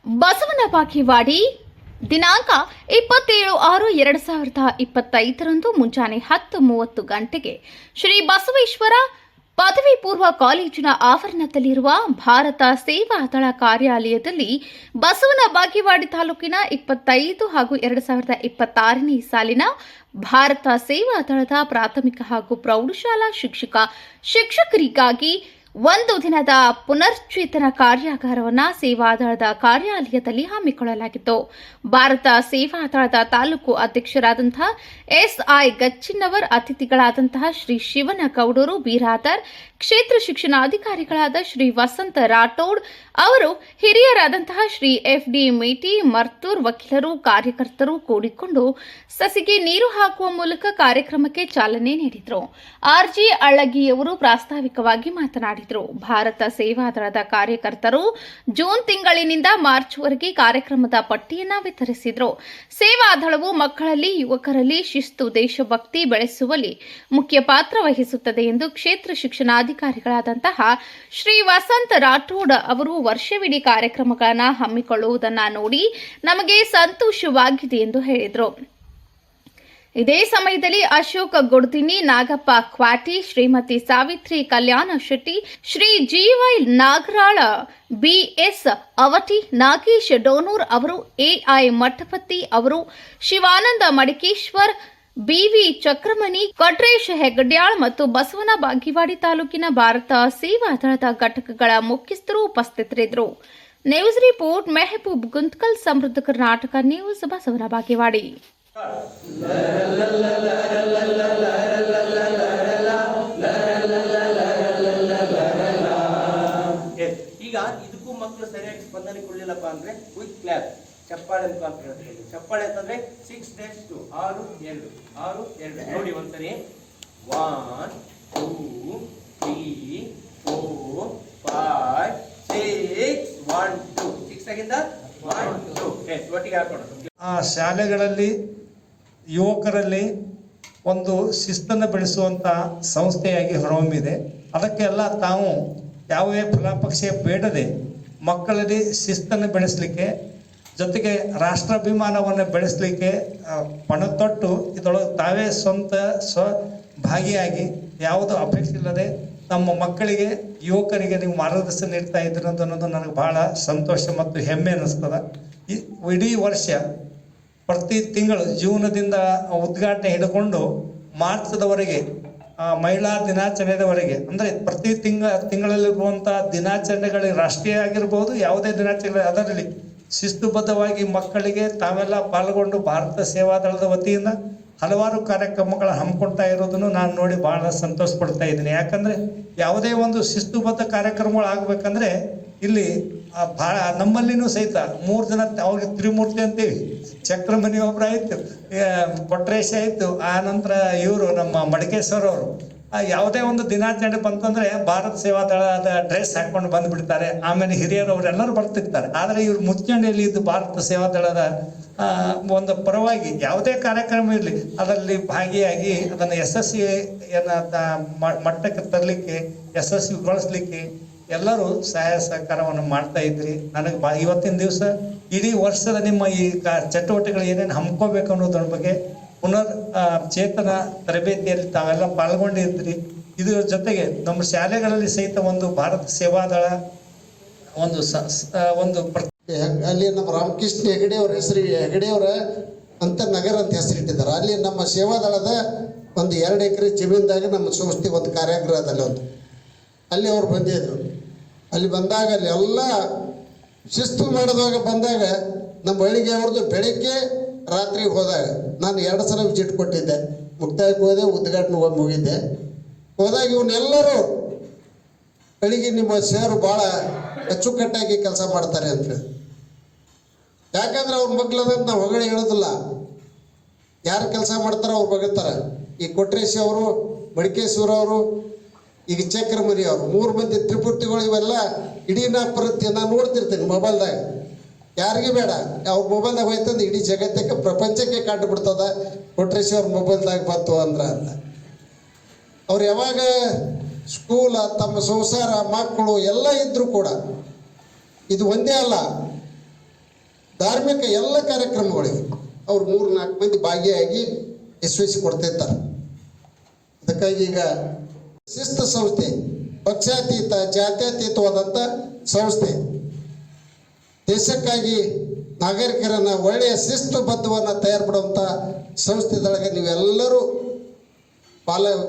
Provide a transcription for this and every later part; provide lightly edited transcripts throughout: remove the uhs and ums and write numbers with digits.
ಬಸವನ ಬಾಗೇವಾಡಿ ದಿನಾಂಕ 27/6/2025 ಮುಂಜಾನೆ 10:30 ಗಂಟೆಗೆ ಶ್ರೀ ಬಸವೇಶ್ವರ ಪದವಿ ಪೂರ್ವ ಕಾಲೇಜಿನ ಆವರಣದಲ್ಲಿರುವ ಭಾರತ ಸೇವಾದಳ ಕಾರ್ಯಾಲಯದಲ್ಲಿ ಬಸವನ ಬಾಗೇವಾಡಿ ತಾಲೂಕಿನ 25 ಹಾಗೂ 2026ನೇ ಸಾಲಿನ ಭಾರತ ಸೇವಾದಳದ ಪ್ರಾಥಮಿಕ ಹಾಗೂ ಪ್ರೌಢಶಾಲಾ ಶಿಕ್ಷಕರಿಗಾಗಿ ಒಂದು ದಿನದ ಪುನಶ್ಚೇತನ ಕಾರ್ಯಾಗಾರವನ್ನು ಸೇವಾದಳದ ಕಾರ್ಯಾಲಯದಲ್ಲಿ ಹಮ್ಮಿಕೊಳ್ಳಲಾಗಿತ್ತು. ಭಾರತ ಸೇವಾದಳದ ತಾಲೂಕು ಅಧ್ಯಕ್ಷರಾದಂತಹ ಎಸ್ಐ ಗಚ್ಚಿನವರ್, ಅತಿಥಿಗಳಾದಂತಹ ಶ್ರೀ ಶಿವನಗೌಡರು ಬಿರಾದರ್, ಕ್ಷೇತ್ರ ಶಿಕ್ಷಣಾಧಿಕಾರಿಗಳಾದ ಶ್ರೀ ವಸಂತ ರಾಠೋಡ್ ಅವರು, ಹಿರಿಯರಾದಂತಹ ಶ್ರೀ FD ಮೇಟಿ, ಮರ್ತೂರ್ ವಕೀಲರು, ಕಾರ್ಯಕರ್ತರು ಕೂಡಿಕೊಂಡು ಸಸಿಗೆ ನೀರು ಹಾಕುವ ಮೂಲಕ ಕಾರ್ಯಕ್ರಮಕ್ಕೆ ಚಾಲನೆ ನೀಡಿದರು. RG ಅಳ್ಳಗಿಯವರು ಪ್ರಾಸ್ತಾವಿಕವಾಗಿ ಮಾತನಾಡಿದರು. ಭಾರತ ಸೇವಾದಳದ ಕಾರ್ಯಕರ್ತರು ಜೂನ್ ತಿಂಗಳಿನಿಂದ ಮಾರ್ಚ್ವರೆಗೆ ಕಾರ್ಯಕ್ರಮದ ಪಟ್ಟಿಯನ್ನು ವಿತರಿಸಿದರು. ಸೇವಾದಳವು ಮಕ್ಕಳಲ್ಲಿ, ಯುವಕರಲ್ಲಿ ಶಿಸ್ತು, ದೇಶಭಕ್ತಿ ಬೆಳೆಸುವಲ್ಲಿ ಮುಖ್ಯ ಪಾತ್ರ ವಹಿಸುತ್ತದೆ ಎಂದು ಕ್ಷೇತ್ರ ಶಿಕ್ಷಣಾಧಿಕಾರಿಗಳಾದಂತಹ ಶ್ರೀ ವಸಂತ ರಾಠೋಡ್ ಅವರು ವರ್ಷವಿಡೀ ಕಾರ್ಯಕ್ರಮಗಳನ್ನು ಹಮ್ಮಿಕೊಳ್ಳುವುದನ್ನು ನೋಡಿ ನಮಗೆ ಸಂತೋಷವಾಗಿದೆ ಎಂದು ಹೇಳಿದರು. ಇದೇ ಸಮಯದಲ್ಲಿ ಅಶೋಕ್ ಗುಡ್ದಿನಿ, ನಾಗಪ್ಪ ಕ್ವಾಟಿ, ಶ್ರೀಮತಿ ಸಾವಿತ್ರಿ ಕಲ್ಯಾಣ ಶೆಟ್ಟಿ, ಶ್ರೀ GY ನಾಗರಾಳ, BS ಅವಟಿ, ನಾಗೇಶ್ ಡೋನೂರ್ ಅವರು, AI ಮಠಪತಿ ಅವರು, ಶಿವಾನಂದ ಮಡಿಕೇಶ್ವರ್, BV ಚಕ್ರಮಣಿ, ಕೊಟ್ರೇಶ್ ಹೆಗ್ಗಡ್ಯಾಳ್ ಮತ್ತು ಬಸವನ ಬಾಗೇವಾಡಿ ತಾಲೂಕಿನ ಭಾರತ ಸೇವಾದಳದ ಘಟಕಗಳ ಮುಖ್ಯಸ್ಥರು ಉಪಸ್ಥಿತರಿದ್ದರು. ನ್ಯೂಸ್ ರಿಪೋರ್ಟ್ ಮೆಹಬೂಬ್ ಗುಂತ್ಕಲ್, ಸಮೃದ್ಧ ಕರ್ನಾಟಕ ನ್ಯೂಸ್, ಬಸವನ ಬಾಗೇವಾಡಿ. ಈಗ ಇದಕ್ಕೂ ಮಕ್ಕಳು ಸರಿಯಾಗಿ ಸ್ಪಂದನೆ ಕೊಡ್ಲಿಲ್ಲಪ್ಪ ಅಂದ್ರೆ ಕ್ವಿಕ್ ಕ್ಲಾಪ್, ಚಪ್ಪಾಳೆ ಅಂತ ಹೇಳ್ತೀವಿ. ಚಪ್ಪಾಳೆ ಅಂತಂದ್ರೆ 6 2 6 2 6 2 ನೋಡಿ ಒಂದ್ಸರಿ 1 2 3 4 5 6 1 2 6 ಆಗಿಂದ 1 2 ಒಟ್ಟಿಗೆ ಹಾಕೋಣ. ಶಾಲೆಗಳಲ್ಲಿ ಯುವಕರಲ್ಲಿ ಒಂದು ಶಿಸ್ತನ್ನು ಬೆಳೆಸುವಂಥ ಸಂಸ್ಥೆಯಾಗಿ ಹೊರಹೊಮ್ಮಿದೆ. ಅದಕ್ಕೆಲ್ಲ ತಾವು ಯಾವುದೇ ಫಲಾಪೇಕ್ಷೆ ಬೇಡದೆ ಮಕ್ಕಳಲ್ಲಿ ಶಿಸ್ತನ್ನು ಬೆಳೆಸಲಿಕ್ಕೆ, ಜೊತೆಗೆ ರಾಷ್ಟ್ರಾಭಿಮಾನವನ್ನು ಬೆಳೆಸಲಿಕ್ಕೆ ಪಣತೊಟ್ಟು ಇದರೊಳಗೆ ತಾವೇ ಭಾಗಿಯಾಗಿ ಯಾವುದೂ ಅಪೇಕ್ಷೆ ಇಲ್ಲದೆ ನಮ್ಮ ಮಕ್ಕಳಿಗೆ, ಯುವಕರಿಗೆ ನೀವು ಮಾರ್ಗದರ್ಶನ ನೀಡ್ತಾ ಇದ್ದೀರಿ ಅನ್ನೋದು ನನಗೆ ಭಾಳ ಸಂತೋಷ ಮತ್ತು ಹೆಮ್ಮೆ ಅನ್ನಿಸ್ತದೆ. ಇಡೀ ವರ್ಷ ಪ್ರತಿ ತಿಂಗಳು ಜೂನದಿಂದ ಉದ್ಘಾಟನೆ ಹಿಡ್ಕೊಂಡು ಮಾರ್ಚ್ದವರೆಗೆ, ಮಹಿಳಾ ದಿನಾಚರಣೆಯವರೆಗೆ, ಅಂದರೆ ಪ್ರತಿ ತಿಂಗಳಲ್ಲಿರುವಂಥ ದಿನಾಚರಣೆಗಳಿಗೆ, ರಾಷ್ಟ್ರೀಯ ಆಗಿರ್ಬೋದು, ಯಾವುದೇ ದಿನಾಚರಣೆ, ಅದರಲ್ಲಿ ಶಿಸ್ತುಬದ್ಧವಾಗಿ ಮಕ್ಕಳಿಗೆ ತಾವೆಲ್ಲ ಪಾಲ್ಗೊಂಡು ಭಾರತ ಸೇವಾದಳದ ವತಿಯಿಂದ ಹಲವಾರು ಕಾರ್ಯಕ್ರಮಗಳ ಹಮ್ಮಿಕೊಳ್ತಾ ಇರೋದನ್ನು ನಾನು ನೋಡಿ ಭಾಳ ಸಂತೋಷ ಪಡ್ತಾ ಇದ್ದೀನಿ. ಯಾಕಂದರೆ ಯಾವುದೇ ಒಂದು ಶಿಸ್ತುಬದ್ಧ ಕಾರ್ಯಕ್ರಮಗಳು ಆಗಬೇಕಂದ್ರೆ ಇಲ್ಲಿ ಭಾಳ ನಮ್ಮಲ್ಲಿನೂ ಸಹಿತ 3 ಜನ ಅವ್ರಿಗೆ ತ್ರಿಮೂರ್ತಿ ಅಂತೀವಿ. ಚಕ್ರಮಣಿ ಒಬ್ಬರು ಆಯಿತು, ಕೊಟ್ರೇಶ ಆಯಿತು, ಆ ನಂತರ ಇವರು ನಮ್ಮ ಮಡಿಕೇಶ್ವರ ಅವರು. ಯಾವುದೇ ಒಂದು ದಿನಾಚರಣೆ ಬಂತಂದರೆ ಭಾರತ ಸೇವಾದಳದ ಡ್ರೆಸ್ ಹಾಕ್ಕೊಂಡು ಬಂದುಬಿಡ್ತಾರೆ. ಆಮೇಲೆ ಹಿರಿಯರು ಅವರೆಲ್ಲರೂ ಬರ್ತಿರ್ತಾರೆ. ಆದರೆ ಇವ್ರು ಮುಚ್ಚಂಡಿಯಲ್ಲಿ ಇದ್ದು ಭಾರತ ಸೇವಾದಳದ ಒಂದು ಪರವಾಗಿ ಯಾವುದೇ ಕಾರ್ಯಕ್ರಮ ಇರಲಿ ಅದರಲ್ಲಿ ಭಾಗಿಯಾಗಿ ಅದನ್ನು ಮಟ್ಟಕ್ಕೆ ತರಲಿಕ್ಕೆ, ಯಶಸ್ವಿಗೊಳಿಸ್ಲಿಕ್ಕೆ ಎಲ್ಲರೂ ಸಹಾಯ ಸಹಕಾರವನ್ನು ಮಾಡ್ತಾ ಇದ್ರಿ. ನನಗೆ ಇವತ್ತಿನ ದಿವಸ ಇಡೀ ವರ್ಷದ ನಿಮ್ಮ ಈ ಚಟುವಟಿಕೆಗಳು ಏನೇನು ಹಮ್ಮಿಕೋಬೇಕು ಅನ್ನೋದ್ರ ಬಗ್ಗೆ ಪುನರ್ ಚೇತನ ತರಬೇತಿಯಲ್ಲಿ ತಾವೆಲ್ಲ ಪಾಲ್ಗೊಂಡಿದ್ರಿ. ಇದರ ಜೊತೆಗೆ ನಮ್ಮ ಶಾಲೆಗಳಲ್ಲಿ ಸಹಿತ ಒಂದು ಭಾರತ ಸೇವಾದಳ ಒಂದು ಅಲ್ಲಿ ನಮ್ಮ ರಾಮಕೃಷ್ಣ ಹೆಗಡೆ ಅವ್ರ ಹೆಸರು, ಹೆಗಡೆಯವರ ಅಂತ ನಗರ ಅಂತ ಹೆಸರಿಟ್ಟಿದ್ದಾರೆ. ಅಲ್ಲಿ ನಮ್ಮ ಸೇವಾದಳದ ಒಂದು 2 ಎಕರೆ ಜಮೀನ್ದಾಗ ನಮ್ಮ ಸಂಸ್ಥೆ ಒಂದು ಕಾರ್ಯಾಗ್ರಹದಲ್ಲಿ ಅಲ್ಲಿ ಅವ್ರು ಬಂದಿದ್ರು. ಅಲ್ಲಿ ಬಂದಾಗ ಅಲ್ಲಿ ಎಲ್ಲ ಶಿಸ್ತು ಮಾಡಿದಾಗ ಬಂದಾಗ ನಮ್ಮ ಹಳ್ಳಿಗೆ ಅವ್ರದ್ದು ಬೆಳಗ್ಗೆ ರಾತ್ರಿ ಹೋದಾಗ ನಾನು 2 ಸಲ ವಿಸಿಟ್ ಕೊಟ್ಟಿದ್ದೆ. ಮುಕ್ತಾಯಕ್ಕೆ ಹೋದೆ, ಉದ್ಘಾಟನೆ ಮುಗಿದ್ದೆ. ಹೋದಾಗ ಇವನ್ನೆಲ್ಲರೂ ಬೆಳಿಗ್ಗೆ ನಿಮ್ಮ ಸೇರು ಭಾಳ ಅಚ್ಚುಕಟ್ಟಾಗಿ ಕೆಲಸ ಮಾಡ್ತಾರೆ ಅಂತ. ಯಾಕಂದ್ರೆ ಅವ್ರ ಮಕ್ಕಳದಂತ ನಾವು ಹೊಗಳಿ ಹೇಳೋದಿಲ್ಲ. ಯಾರು ಕೆಲಸ ಮಾಡ್ತಾರೋ ಅವ್ರು ಬಗಳ್ತಾರೆ. ಈ ಕೊಟ್ರೇಶ್ ಅವರು, ಮಡಿಕೇಶ್ವರ ಅವರು, ಈಗ ಚಕ್ರಮಣಿ ಅವರು, 3 ಮಂದಿ ತ್ರಿಪುರ್ತಿಗಳು ಇವೆಲ್ಲ ಇಡೀ ನಾನು ನೋಡ್ತಿರ್ತೀನಿ ಮೊಬೈಲ್ದಾಗ. ಯಾರಿಗೆ ಬೇಡ, ಅವ್ರ ಮೊಬೈಲ್ದಾಗ ಹೋಯ್ತಂದ್ರೆ ಇಡೀ ಜಗತ್ತಕ್ಕೆ, ಪ್ರಪಂಚಕ್ಕೆ ಕಂಡು ಬಿಡ್ತದ ಕೊಟ್ರೇಶ್ ಅವ್ರ ಮೊಬೈಲ್ದಾಗ ಬಂತು ಅಂದ್ರೆ ಅಂತ. ಅವ್ರು ಯಾವಾಗ ಸ್ಕೂಲ, ತಮ್ಮ ಸಂಸಾರ, ಮಕ್ಕಳು ಎಲ್ಲ ಇದ್ರೂ ಕೂಡ ಇದು ಒಂದೇ ಅಲ್ಲ, ಧಾರ್ಮಿಕ ಎಲ್ಲ ಕಾರ್ಯಕ್ರಮಗಳಿಗೆ ಅವ್ರು 3-4 ಮಂದಿ ಭಾಗಿಯಾಗಿ ಯಶಸ್ವಿಸಿಕೊಡ್ತಿರ್ತಾರೆ. ಅದಕ್ಕಾಗಿ ಈಗ ಶಿಸ್ತು ಸಂಸ್ಥೆ, ಪಕ್ಷಾತೀತ ಜಾತ್ಯತೀತವಾದಂಥ ಸಂಸ್ಥೆ, ದೇಶಕ್ಕಾಗಿ ನಾಗರಿಕರನ್ನು ಒಳ್ಳೆಯ ಶಿಸ್ತುಬದ್ಧವನ್ನು ತಯಾರು ಮಾಡುವಂಥ ಸಂಸ್ಥೆದೊಳಗೆ ನೀವೆಲ್ಲರೂ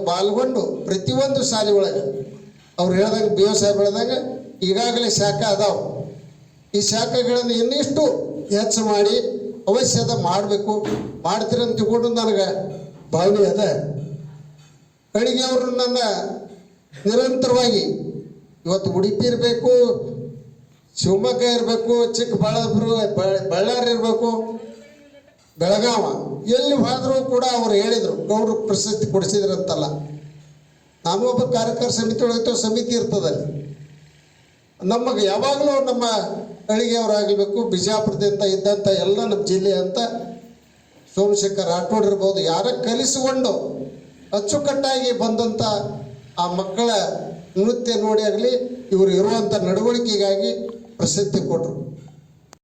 ಪಾಲ್ಗೊಂಡು ಪ್ರತಿಯೊಂದು ಶಾಲೆ ಒಳಗೆ ಅವ್ರು ಹೇಳ್ದಂಗೆ ಬಿ ಒ ಸಾಹೇಬ್ ಹೇಳ್ದಂಗೆ ಈಗಾಗಲೇ ಶಾಖೆ ಅದಾವೆ. ಈ ಶಾಖೆಗಳನ್ನು ಇನ್ನಿಷ್ಟು ಹೆಚ್ಚು ಮಾಡಿ ಅವಶ್ಯದ ಮಾಡಬೇಕು, ಮಾಡ್ತೀರಂತ ತಿಳ್ಕೊಂಡು ನನಗೆ ಭಾವನೆ ಅದ. ಬೆಳಿಗ್ಗೆ ಅವರು ನನ್ನ ನಿರಂತರವಾಗಿ ಇವತ್ತು ಉಡುಪಿ ಇರಬೇಕು, ಶಿವಮೊಗ್ಗ ಇರಬೇಕು, ಬಳ್ಳಾರಿ ಇರಬೇಕು, ಬೆಳಗಾವ, ಎಲ್ಲಿ ಹೋದರೂ ಕೂಡ ಅವ್ರು ಹೇಳಿದರು ಗೌರವ ಪ್ರಶಸ್ತಿ ಕೊಡಿಸಿದ್ರಂತಲ್ಲ. ನಾನು ಒಬ್ಬ ಕಾರ್ಯಕರ ಸಮಿತಿ ಒಳಗೆ ಸಮಿತಿ ಇರ್ತದಲ್ಲಿ ನಮಗೆ ಯಾವಾಗಲೂ ನಮ್ಮ ಅಳಿಗೆಯವರಾಗಬೇಕು, ಬಿಜಾಪುರದಿಂದ ಇದ್ದಂಥ ಎಲ್ಲ ನಮ್ಮ ಜಿಲ್ಲೆ ಅಂತ ಸೋಮಶೇಖರ್ ರಾಠೋಡ್ ಇರ್ಬೋದು, ಯಾರ ಕಲಿಸಿಕೊಂಡು ಅಚ್ಚುಕಟ್ಟಾಗಿ ಬಂದಂಥ ಆ ಮಕ್ಕಳ ನೃತ್ಯ ನೋಡಿ ಆಗಲಿ ಇವರು ಇರುವಂಥ ನಡವಳಿಕೆಗಾಗಿ ಪ್ರಸಿದ್ಧಿ ಕೊಟ್ಟರು.